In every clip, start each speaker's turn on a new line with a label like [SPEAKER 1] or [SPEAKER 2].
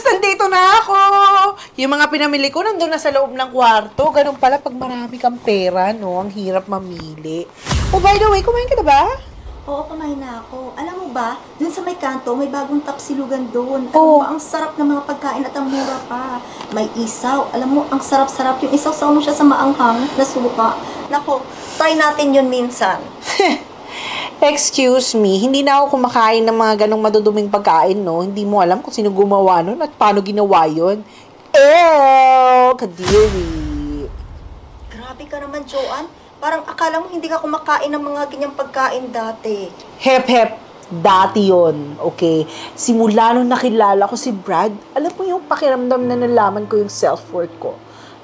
[SPEAKER 1] Nandito na ako! Yung mga pinamili ko nandun na sa loob ng kwarto. Ganun pala pag marami kang pera, no? Ang hirap mamili. Oh, by the way, kumain ka na ba?
[SPEAKER 2] Oo, kumain na ako. Alam mo ba, dun sa may kanto, may bagong tapsilugan doon. Alam mo ba, ang sarap ng mga pagkain at ang mura pa. May isaw. Alam mo, ang sarap-sarap. Yung isaw-saw mo siya sa maanghang na suka. Nako, try natin yun minsan.
[SPEAKER 1] Excuse me, hindi na ako kumakain ng mga ganong maduduming pagkain, no? Hindi mo alam kung sino gumawa nun at paano ginawa yun. Kadiri.
[SPEAKER 2] Grabe ka naman, Joanne. Parang akala mo hindi ka kumakain ng mga ganyang pagkain dati.
[SPEAKER 1] Hep, dati yun, okay? Simula nung nakilala ko si Brad, alam mo yung pakiramdam na nalaman ko yung self-worth ko,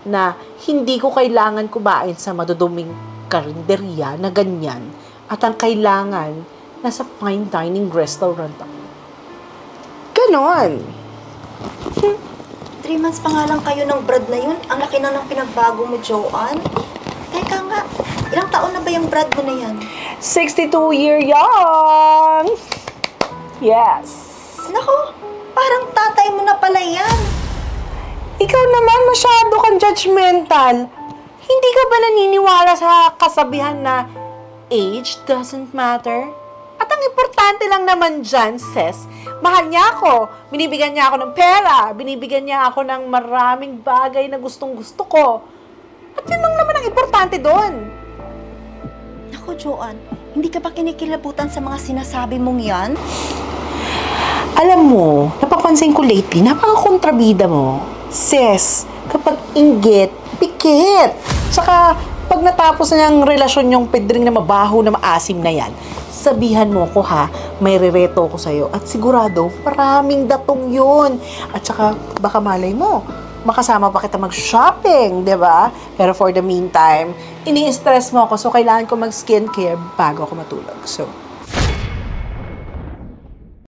[SPEAKER 1] na hindi ko kailangan kumain sa maduduming karinderya na ganyan, at ang kailangan, nasa fine dining restaurant ako. Ganon.
[SPEAKER 2] 3 months pa nga lang kayo ng Brad na yun. Ang laki na ng pinagbago mo, Joanne. Teka nga, ilang taon na ba yung Brad mo na yan?
[SPEAKER 1] 62-year young! Yes.
[SPEAKER 2] Nako, parang tatay mo na pala yan.
[SPEAKER 1] Ikaw naman masyado kang judgmental. Hindi ka ba naniniwala sa kasabihan na age doesn't matter? At ang importante lang naman dyan, sis, mahal niya ako. Binibigyan niya ako ng pera. Binibigyan niya ako ng maraming bagay na gustong-gusto ko. At yun lang naman ang importante doon.
[SPEAKER 2] Nako, Joanne, hindi ka ba kinikilabutan sa mga sinasabi mong yan?
[SPEAKER 1] Alam mo, napapansin ko lately, napaka-kontrabida mo. Sis, kapag inggit, pikit. Tsaka, pag natapos na yung relasyon yung pedring na mabaho na maasim na yan, sabihan mo ko ha, may rereto ko sa'yo. At sigurado, maraming datong yun. At saka, baka malay mo, makasama pa kita mag-shopping, di ba? Pero for the meantime, ini-stress mo ako, so kailangan ko mag-skincare bago ako matulog. So,